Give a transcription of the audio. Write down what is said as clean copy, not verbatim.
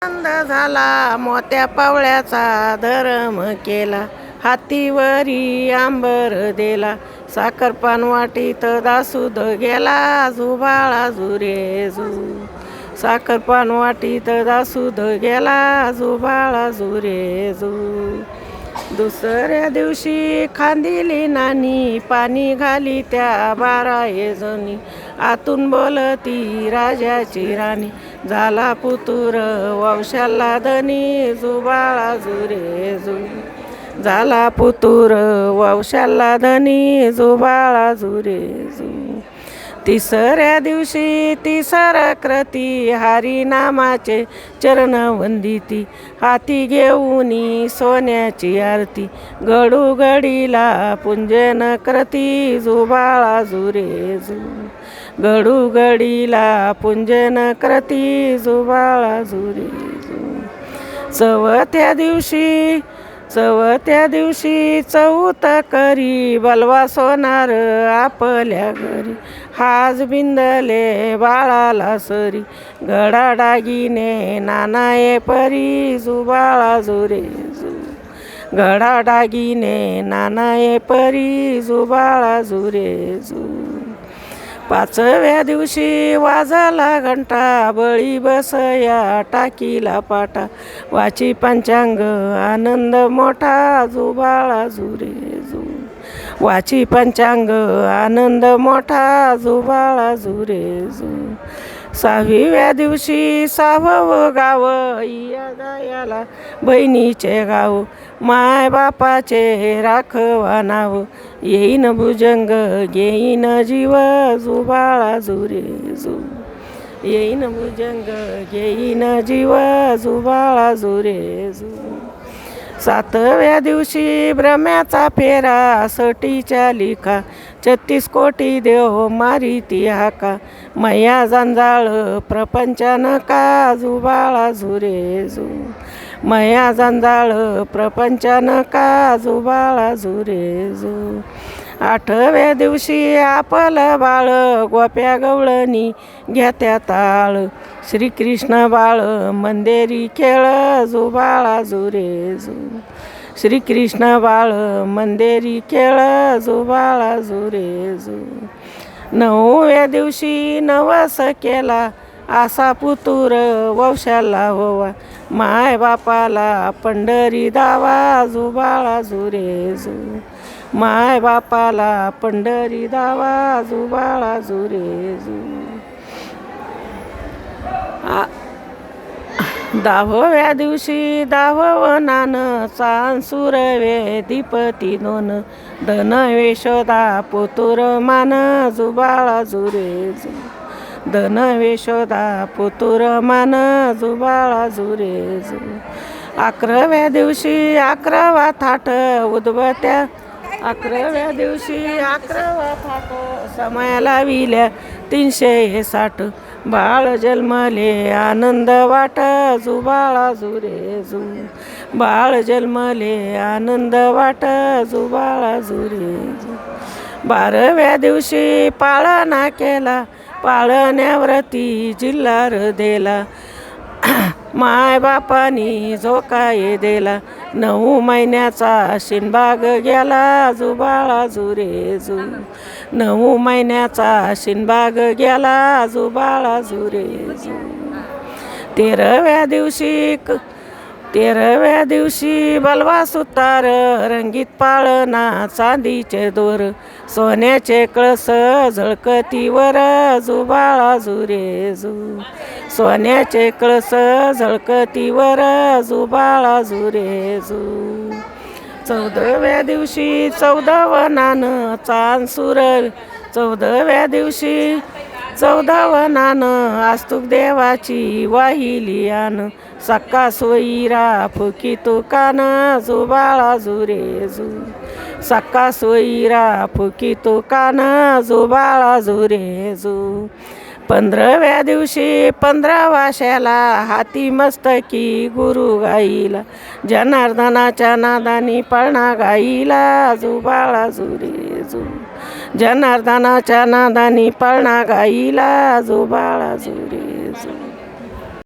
आनंद झाला मोत्या पावळ्याचा धर्म केला, हातीवरी आंबर दिला, साखरपान वाटीत दासूद गेला, झुबाळा झुरे झू. साखरपान वाटीत दासूद गेला, झुबाळा झुरे झू. दुसऱ्या दिवशी खांदिली नानी, पाणी घाली त्या 12 जणी, आतून बोलती राजाची राणी, झाला पुतूर वंशाला धनी, झुबाळा झुरे झू. झाला पुतूर वंशाला धनी, झुबाळा झुरे झू. तिसऱ्या दिवशी तिसरा क्रती, हरिनामाचे चरण वंदिती, हाती घेऊनी सोन्याची आरती, गडूगडीला पूंजन करती, झुबाळा झुरे झू. गडूगडीला पूंजन करती, झुबाळा झुरे झू. चवथ्या दिवशी चौथ करी, बलवा सोनार आपल्या घरी, हाज बिंदले बाळाला सरी, घडाडागीने नानाये परी, झुबाळा झुरे झू. घडाडागीने नानाये परी, झुबाळा झुरे झू. 5व्या दिवशी वाजला घंटा, बळी बसया टाकीला पाटा, वाची पंचांग आनंद मोठा, झुबाळा झुरे झू. वाची पंचांग आनंद मोठा, झुबाळा झुरे झू. 6व्या दिवशी 6वं गाव, या जायाला बहिणीचे गाव, माय बापाचे राखवा नाव, येईन भुजंग घेईन जीव, झुबाळा झुरे झू. येईन भुजंग घेईन जीव, झुबाळा झुरे झू. 7व्या दिवशी भ्रम्याचा फेरा, सटीच्या लिखा, 36 कोटी देव मारिती हाका, मैया जंजाळ प्रपंचान का, झुबाळा झुरे झू. मैया जंजाळ प्रपंचान का, झुबाळा झुरे झू. 8व्या दिवशी आपलं बाळ, गोप्या गवळणी घेत्या ताळ, श्रीकृष्ण बाळ मंदेरी खेळ, झुबाळा झुरे झू. श्रीकृष्ण बाळ मंदेरी खेळ, झुबाळा झुरे झू. 9व्या दिवशी नवस केला, असा पुतूर वंशाला होवा, माय बापाला पंढरी दावा, झुबाळा झुरे झू. माय बापाला पंढरी दावा, झुबाळा झुरे झू. 10व्या दिवशी 10वं नान, चांसुरवे दीपती दोन, धन यशोदा पुतूर मान, झुबाळा झुरे झू. धन यशोदा पुतूर मान, झुबाळा झुरे झू. 11व्या दिवशी 11वा थाट उदबत्या, 11व्या दिवशी 11वा थाट, समयाला विल्या 360, बाळ जन्मले आनंद वाट, झुबाळा झुरे झू. बाळ जन्मले आनंद वाट, झुबाळा झुरे झू. 12व्या दिवशी पाळणा केला, पाळण्यावरती जिल्हार दिला, माय बापानी झोकाये दिला, 9 महिन्याचा शिनबाग गेला, झुबाळा झुरे झू. 9 महिन्याचा शिनबाग गेला, झुबाळा झुरे झू. 13व्या दिवशी बलवा सुतार, रंगीत पाळणा चांदीचे दोर, सोन्याचे कळस झळकतीवर, झुबाळा झुरे झू. सोन्याचे कळस झळकतीवर, झुबाळा झुरे झू. 14व्या दिवशी 14वं नान, चांसूर. 14व्या दिवशी 14वं नान, आस्तुक देवाची वाहिली आन, सक्का सोयीरा फुकी तुकान, झुबाळा झुरे झू. सक्का सोयीरा फुकी तुकान, झुबाळा झुरे झू. 15व्या दिवशी 15 शाला, हाती मस्तकी गुरु गाईला, जनार्दनाच्या नादानी पळणा गाईला, झुबाळा झुरे झू. जनार्दनाच्या नादानी पळणा गाईला, झुबाळा झुरे